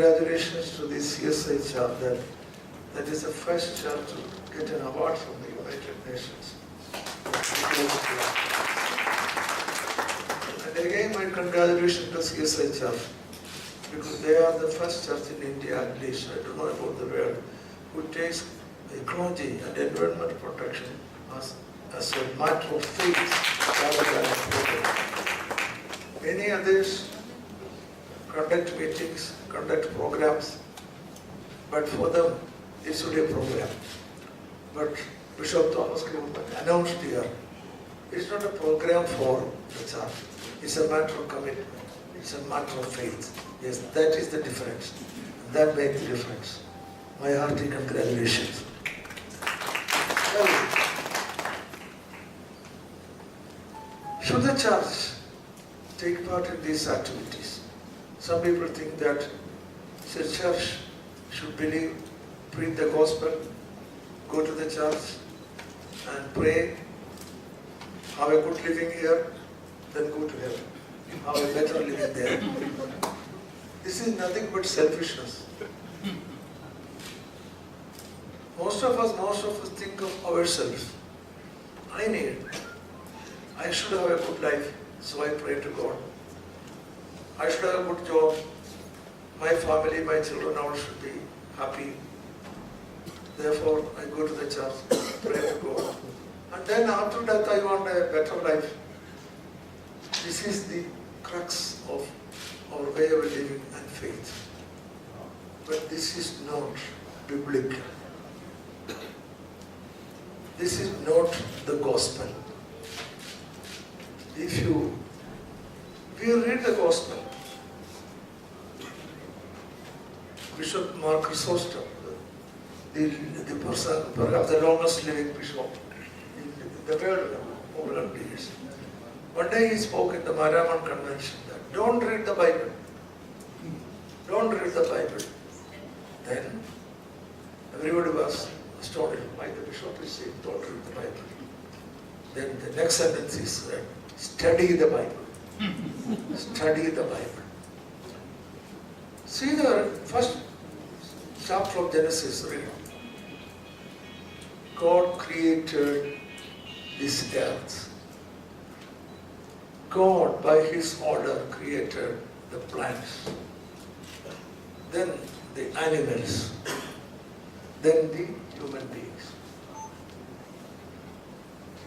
Congratulations to the CSI chapter. That is the first chapter to get an award from the United Nations. And again, my congratulations to CSI chapter, because they are the first church in India, at least, I don't know about the world, who takes ecology and environment protection as a matter of faith rather than a program. Many others conduct meetings, conduct programs, but for them it should be a program. But Bishop Thomas announced here, it's not a program for the church, it's a matter of commitment, it's a matter of faith. Yes, that is the difference. That makes the difference. My hearty congratulations. Well, should the church take part in these activities? Some people think that the church should believe, preach the gospel, go to the church and pray, have a good living here, then go to heaven. Have a better living there. This is nothing but selfishness. Most of us think of ourselves. I should have a good life, so I pray to God. I should have a good job. My family, my children all should be happy. Therefore, I go to the church, pray to God. And then after that, I want a better life. This is the crux of our way of living and faith. But this is not biblical. This is not the gospel. If we read the gospel, Bishop Mark Chrysostom, the person, perhaps the longest living bishop in the world over the years. One day he spoke in the Maraman Convention that don't read the Bible. Don't read the Bible. Then everybody was astonished why the bishop is saying don't read the Bible. Then the next sentence is study the Bible. Study the Bible. See the first chapter of Genesis, read. God created this earth. God, by His order, created the plants, then the animals, then the human beings.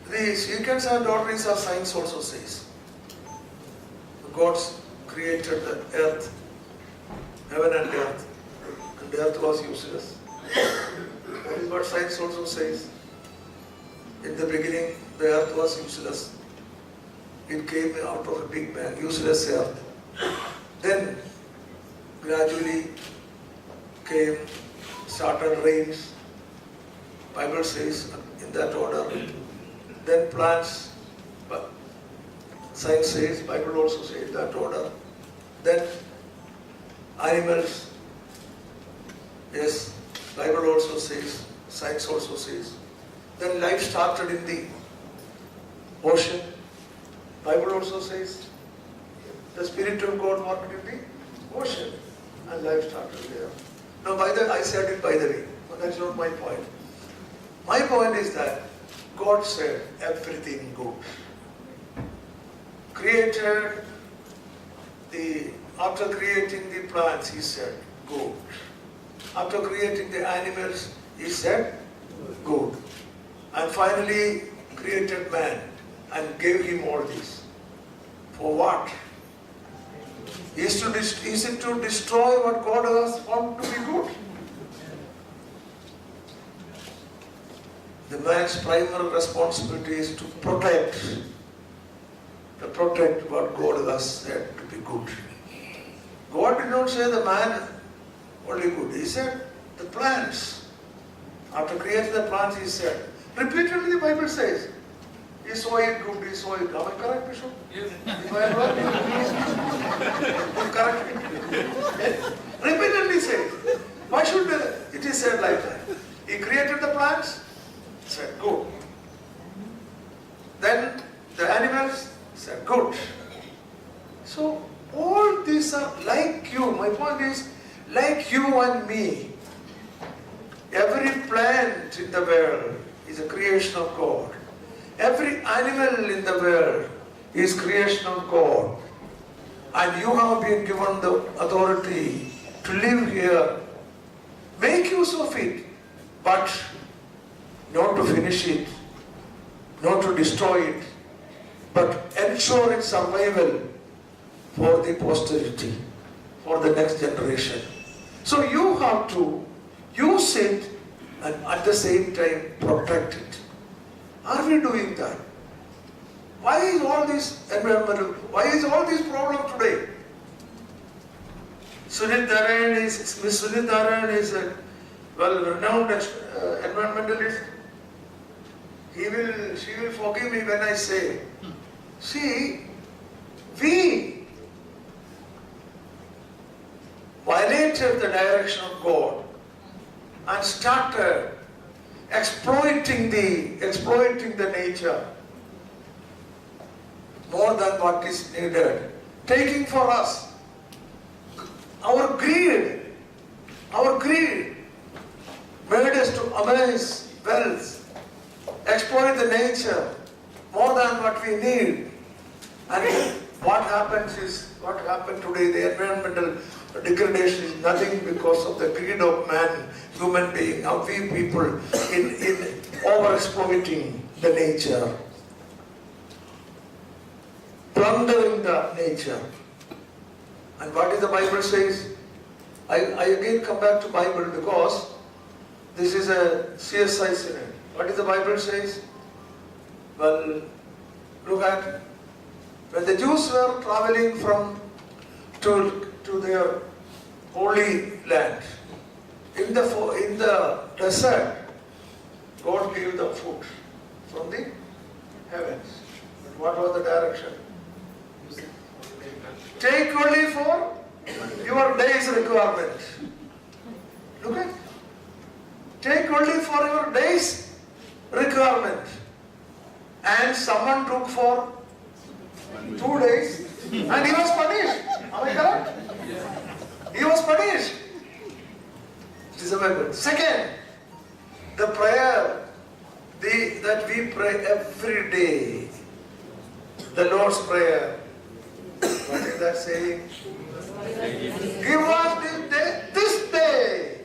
The sequence and orderings of science also says, God created the earth, heaven and earth was useless. That is what science also says. In the beginning, the earth was useless. It came out of a big bang, useless earth. Then, gradually started rains. Bible says in that order. Then plants, science says, Bible also says that order. Then animals, yes, Bible also says, science also says. Then life started in the ocean. Bible also says the Spirit of God worked in the ocean and life started there. Now, I said it by the way, but that's not my point. My point is that God said everything good. After creating the plants, He said good. After creating the animals, He said good. And finally created man and gave him all this. For what? Is it to destroy what God has found to be good? The man's primary responsibility is to protect what God has said to be good. God did not say the man only good. He said the plants. After creating the plants, He said, repeatedly the Bible says, He saw it good, He saw it. Am I correct, Bishop? Yes. If I am wrong, correct me. Repeatedly says. Why should it is said like that? He created the plants, said good. Then the animals said good. So all these are like you. My point is, Like you and me, every plant in the world is a creation of God. Every animal in the world is creation of God. And you have been given the authority to live here. Make use of it, but not to finish it, not to destroy it, but ensure its survival for the posterity, for the next generation. So you have to use it and at the same time protect it. Are we doing that? Why is all this environmental, why is all this problem today? Miss Sunit Narayan is a well-renowned environmentalist. She will forgive me when I say, see, we violated the direction of God and started exploiting the nature more than what is needed, taking for us. Our greed made us to amass wealth, exploit the nature more than what we need. And what happened today, the environmental degradation is nothing because of the greed of man, human being, of we people in over-exploiting the nature, plundering the nature. And what is the Bible says? I again come back to Bible because this is a CSI synod. What is the Bible says? Well, look at when the Jews were traveling to their holy land. In the desert, God gave them food from the heavens. But what was the direction? Take only for your day's requirement. Look at. Take only for your day's requirement. And someone took for 2 days and he was punished. Am I correct? He was punished. It is a Bible. Second, the prayer that we pray every day, the Lord's Prayer. What is that saying? Give us this day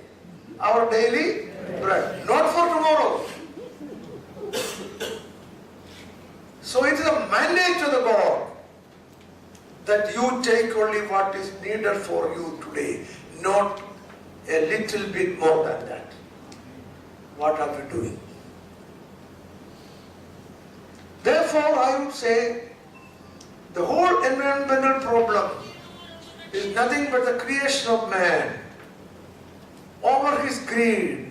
our daily bread, not for tomorrow. So it is a mandate to the God that you take only what is needed for you today, not a little bit more than that. What are we doing? Therefore, I would say the whole environmental problem is nothing but the creation of man over his greed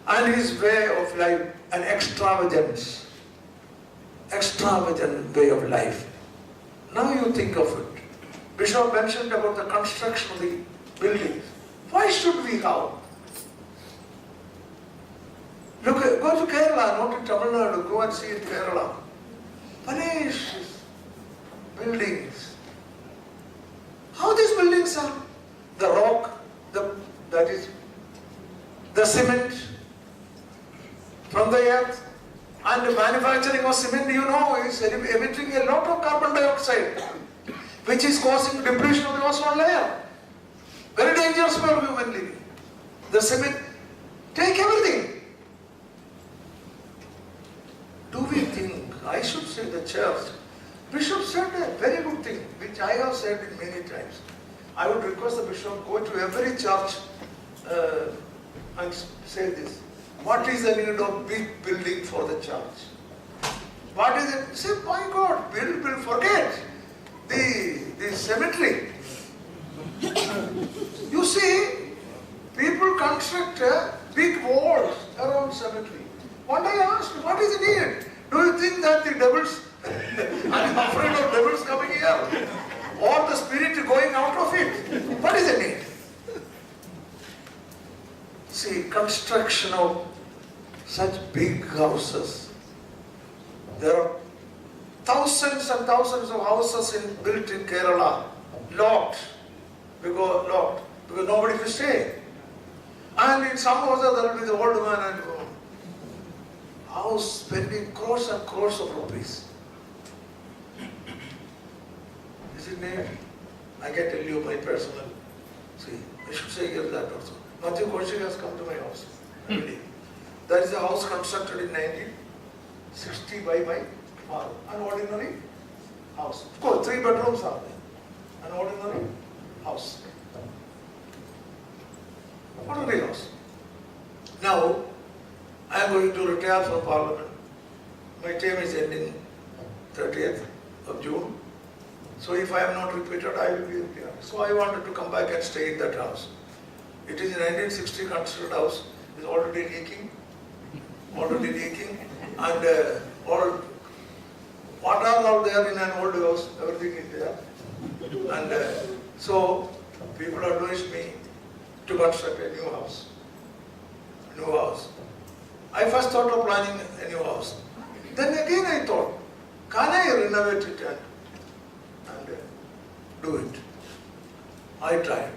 and his way of life, an extravagant way of life. Now you think of it. Bishop mentioned about the construction of the buildings. Why should we have? Look, go to Kerala, not in Tamil Nadu, go and see in Kerala. Punish buildings. How these buildings are? The rock, that is the cement from the earth, and the manufacturing of cement, you know, is emitting a lot of carbon dioxide, which is causing depletion of the ozone layer. Very dangerous for human living. The cement, take everything. Do we think, I should say the church, Bishop said a very good thing, which I have said it many times. I would request the Bishop go to every church and say this. What is the need of big building for the church? What is it? Say, my God, build, forget the cemetery. You see, people construct big walls around cemetery. One day I asked, what is the need? Do you think that the devils, I'm afraid of devils coming here, or the spirit going out of it? What is the need? See, construction of such big houses. There are thousands and thousands of houses built in Kerala, locked, because nobody will stay. And in some houses there will be the old man and woman. House spending crores and crores of rupees. Is it needed? I can tell you my personal. See, I should say here that also. Matthew Kaushik has come to my house. I believe. There is a house constructed in 1960 by my father. An ordinary house. Of course, 3 bedrooms are there. An ordinary house. Ordinary house. Now, I am going to retire from Parliament. My term is ending 30th of June. So if I am not repeated, I will be retired. So I wanted to come back and stay in that house. It is in 1960 constructed house. It is already leaking. And all water out there in an old house, everything is there. And so people advised me to construct a new house. I first thought of planning a new house. Then again I thought, can I renovate it and do it? I tried,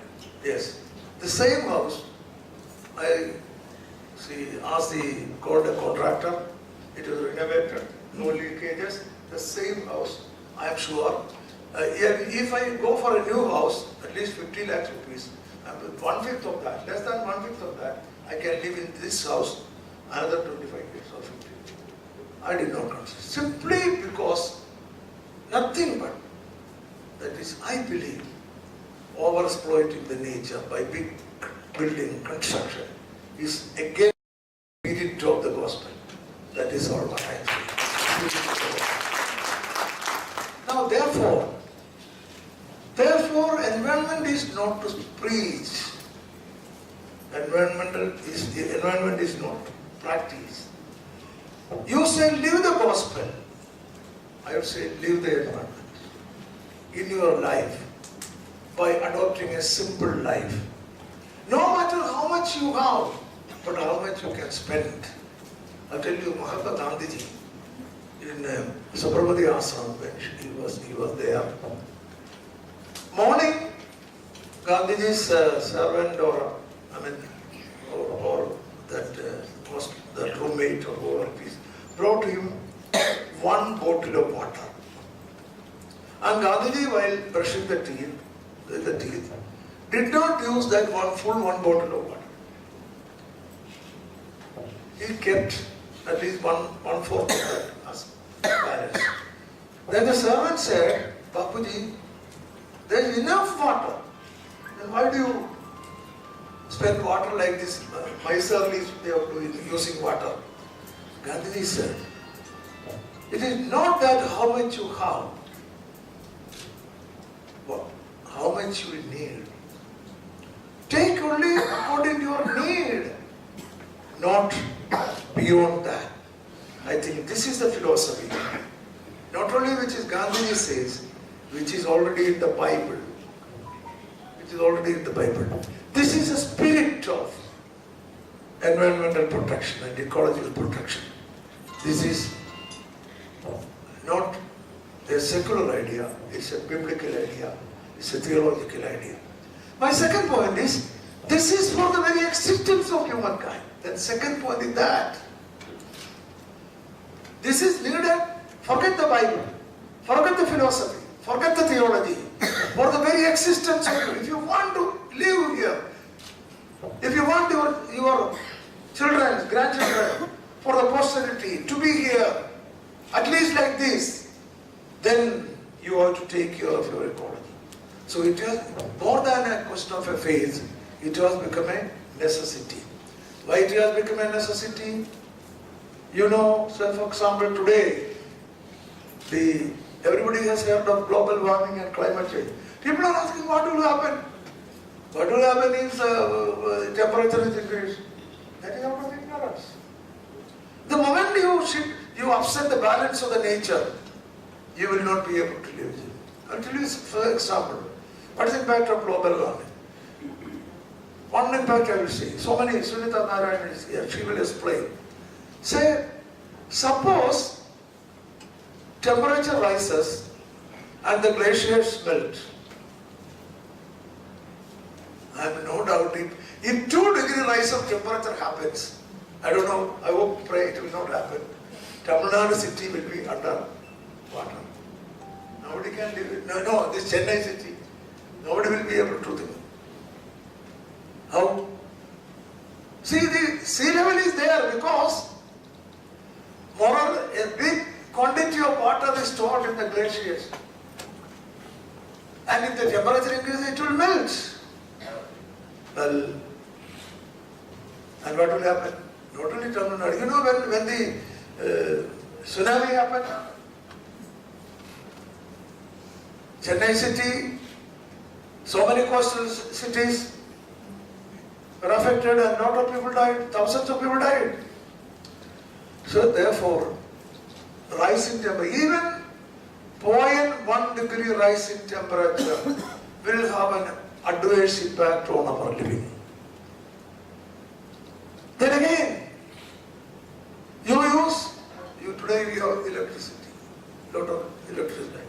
yes. The same house, I asked called a contractor, it was renovated, no leakages, the same house, I am sure. If I go for a new house, at least 50 lakhs rupees, and with 1/5 of that, less than 1/5 of that, I can live in this house another 25 years or 50. I did not consider. Simply because nothing but, that is, I believe, overexploiting the nature by big building construction is against the spirit of the gospel. That is all what I am saying. Now, therefore, environment is not to preach. Environment is not practice. You say live the gospel. I would say live the environment in your life by adopting a simple life. No matter how much you have, but how much you can spend. I'll tell you, Mahatma Gandhiji in Sabarmati Ashram, when he was there. Morning, Gandhiji's servant or that roommate or whoever it is, brought him 1 bottle of water. And Gandhiji, while brushing the teeth, did not use that full 1 bottle of water. He kept at least one-fourth of that as balance. Then the servant said, Bapuji, there is enough water. Then why do you spend water like this? Miserly way of using water. Gandhiji said, it is not that how much you have, but how much you need. Take only according to your need, not beyond that. I think this is the philosophy. Not only which is Gandhiji says, which is already in the Bible. This is the spirit of environmental protection and ecological protection. This is not a secular idea, it's a biblical idea, it's a theological idea. My second point is, this is for the very existence of humankind. Then second point is that this is needed. Forget the Bible, forget the philosophy, forget the theology, for the very existence of you. If you want to live here, if you want your children, grandchildren, for the posterity to be here, at least like this, then you have to take care of your ecology. So it is more than a question of a faith, it has become a necessity. Why it has become a necessity? You know, so for example, today, everybody has heard of global warming and climate change. People are asking what will happen? What will happen if temperature is increased? That is out of ignorance. The moment you upset the balance of the nature, you will not be able to live. Until you, for example, what is the impact of global warming? One impact I will say. So many, Sunita Narayan is here, she will explain. Say, suppose temperature rises and the glaciers melt. I have no doubt if 2-degree rise of temperature happens, I don't know, I hope, pray it will not happen. Tamil Nadu city will be under water. Nobody can live it. No, this Chennai city, nobody will be able to live. How? See, the sea level is there because a big quantity of water is stored in the glaciers. And if the temperature increases, it will melt. Well, and what will happen? Not only Tamil Nadu. You know when the tsunami happened, Chennai city, so many coastal cities were affected and a lot of people died, thousands of people died. So therefore, rise in temperature, even 0.1 degree rise in temperature will have an adverse impact on our living. Then again, today we have electricity, lot of electricity.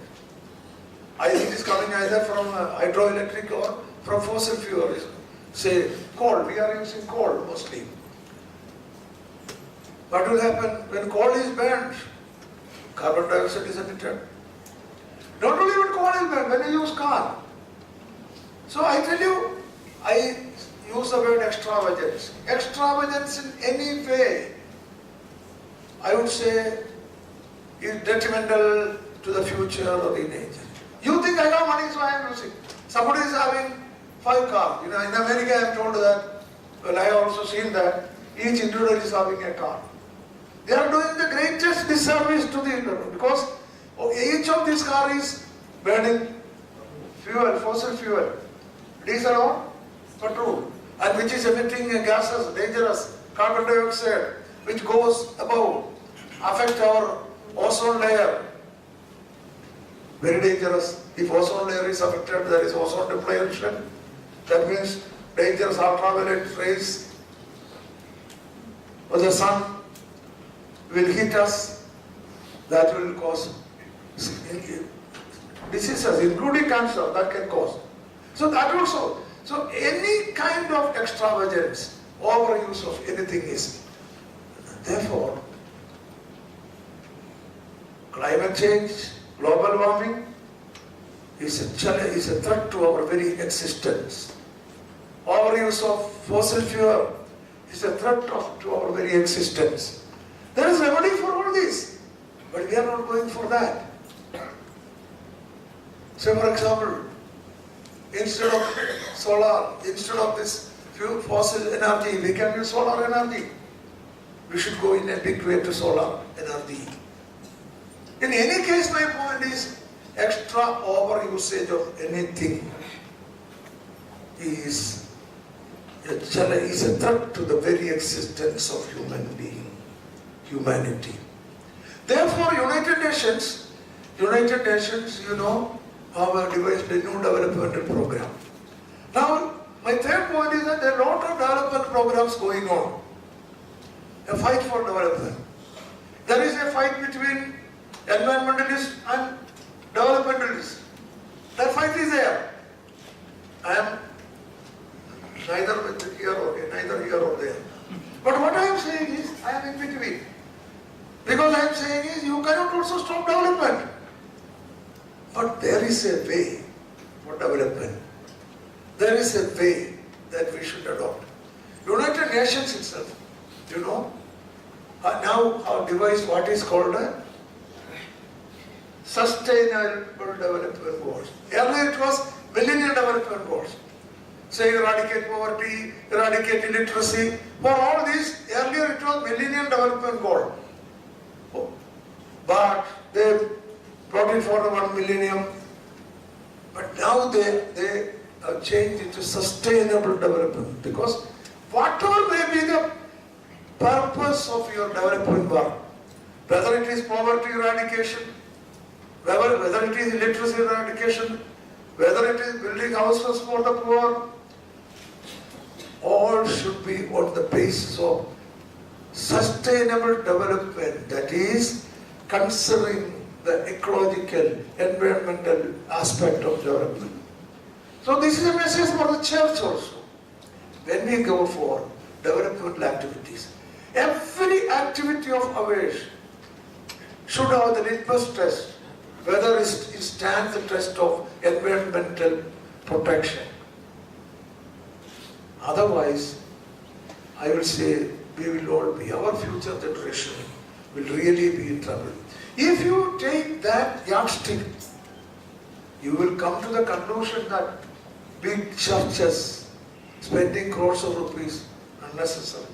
It is coming either from hydroelectric or from fossil fuel. Say coal, we are using coal mostly. What will happen when coal is burned? Carbon dioxide is emitted. Not only when coal is burned, when you use car. So I tell you, I use the word extravagance. Extravagance in any way, I would say, is detrimental to the future of the nature. You think I have money, so I am using. Somebody is having 5 cars. In America I am told that, well, I have also seen that each individual is having a car. They are doing the greatest disservice to the environment because each of these cars is burning fuel, fossil fuel, diesel or petrol, and which is emitting gases, dangerous, carbon dioxide, which goes above, affect our ozone layer. Very dangerous. If ozone layer is affected, there is ozone depletion. That means dangerous ultraviolet rays of the sun will hit us. That will cause diseases, including cancer, that can cause. So that also. So any kind of extravagance, overuse of anything is. Therefore, climate change, global warming is a challenge, is a threat to our very existence. Overuse of fossil fuel is a threat to our very existence. There is remedy for all this, but we are not going for that. So, for example, instead of solar, instead of this fossil energy, we can use solar energy. We should go in a big way to solar energy. In any case, my point is, extra over usage of anything is a challenge, is a threat to the very existence of humanity. Therefore, United Nations, have devised a new developmental program. Now, my third point is that there are a lot of development programs going on. A fight for development. There is a fight between environmentalists and developmentalists. That fight is there. I am neither here or there. But what I am saying is, I am in between. Because I am saying is, you cannot also stop development. But there is a way for development. There is a way that we should adopt. United Nations itself, now have devised what is called a Sustainable Development Goals. Earlier it was Millennium Development Goals. Say eradicate poverty, eradicate illiteracy. For all these, earlier it was Millennium Development Goal. But they brought it for 1 millennium. But now they have changed it to Sustainable Development. Because whatever may be the purpose of your development work, whether it is poverty eradication, whether it is illiteracy eradication, whether it is building houses for the poor, all should be on the basis of sustainable development, that is, considering the ecological, environmental aspect of development. So this is a message for the church also. when we go for developmental activities, every activity of ours should have the litmus test, whether it stands the test of environmental protection. Otherwise, I will say we will all be, our future generation will really be in trouble. If you take that yardstick, you will come to the conclusion that big churches spending crores of rupees unnecessary,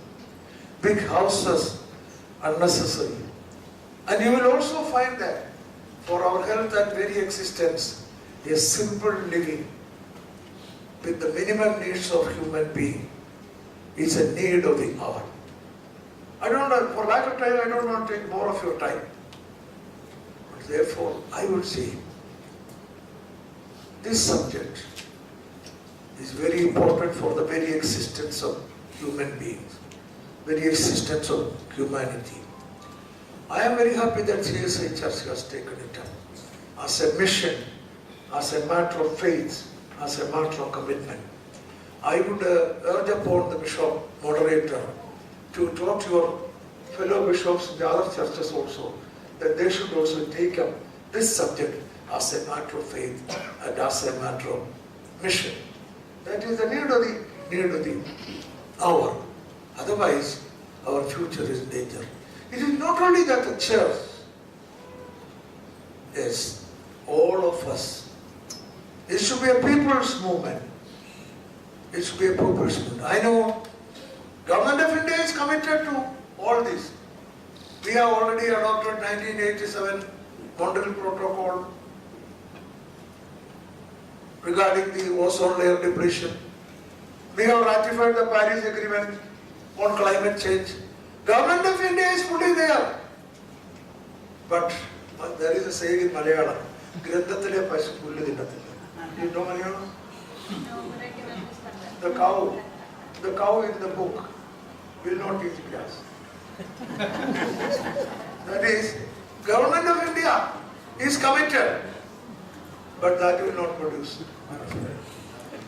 big houses unnecessary. And you will also find that for our health and very existence, a simple living with the minimum needs of human being is a need of the hour. I don't know, for lack of time, I don't want to take more of your time. But therefore, I would say, this subject is very important for the very existence of human beings, very existence of humanity. I am very happy that CSI Church has taken it up as a mission, as a matter of faith, as a matter of commitment. I would urge upon the bishop, moderator, to talk to your fellow bishops in the other churches also, that they should also take up this subject as a matter of faith and as a matter of mission. That is the need of the hour. Otherwise, our future is in danger. It is not only that the church is all of us. It should be a people's movement. It should be a people's movement. I know Government of India is committed to all this. We have already adopted 1987 Montreal Protocol regarding the ozone layer depletion. We have ratified the Paris Agreement on climate change. Government of India is fully there. But there is a saying in Malayalam, Grandathile Pasu Pullu Dinnathilla. You know Malayalam? The cow in the book will not eat grass. That is, Government of India is committed, but that will not produce.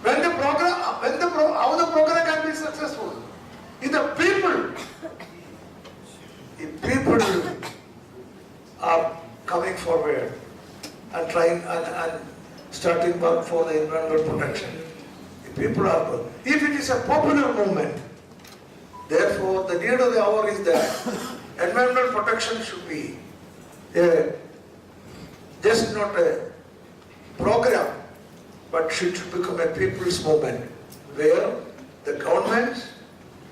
When the program, how the program can be successful? If the people are coming forward and trying and starting work for the environmental protection. If people are, if it is a popular movement, therefore the need of the hour is that environmental protection should be just not a program, but should become a people's movement where the government,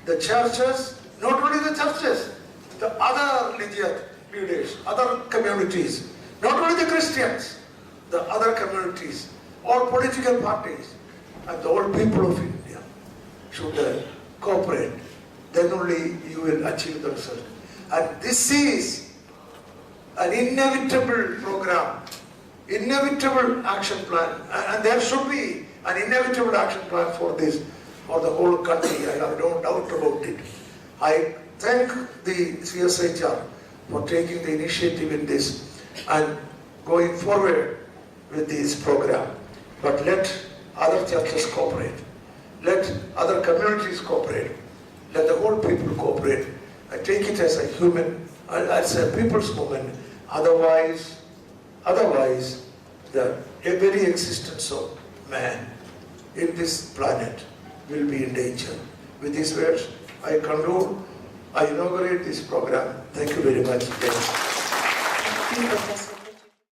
the churches, not only the churches, the other religious leaders, other communities, not only the Christians, the other communities, all political parties, and the whole people of India should cooperate. Then only you will achieve the result. And this is an inevitable program, inevitable action plan, and there should be an inevitable action plan for this, for the whole country. I have no doubt about it. I thank the CSHR for taking the initiative in this and going forward with this program. But let other churches cooperate. Let other communities cooperate. Let the whole people cooperate. I take it as a human, as a people's movement. Otherwise, the very existence of man in this planet will be in danger. With these words, I conclude. I inaugurate this program. Thank you very much. Thank you, Professor.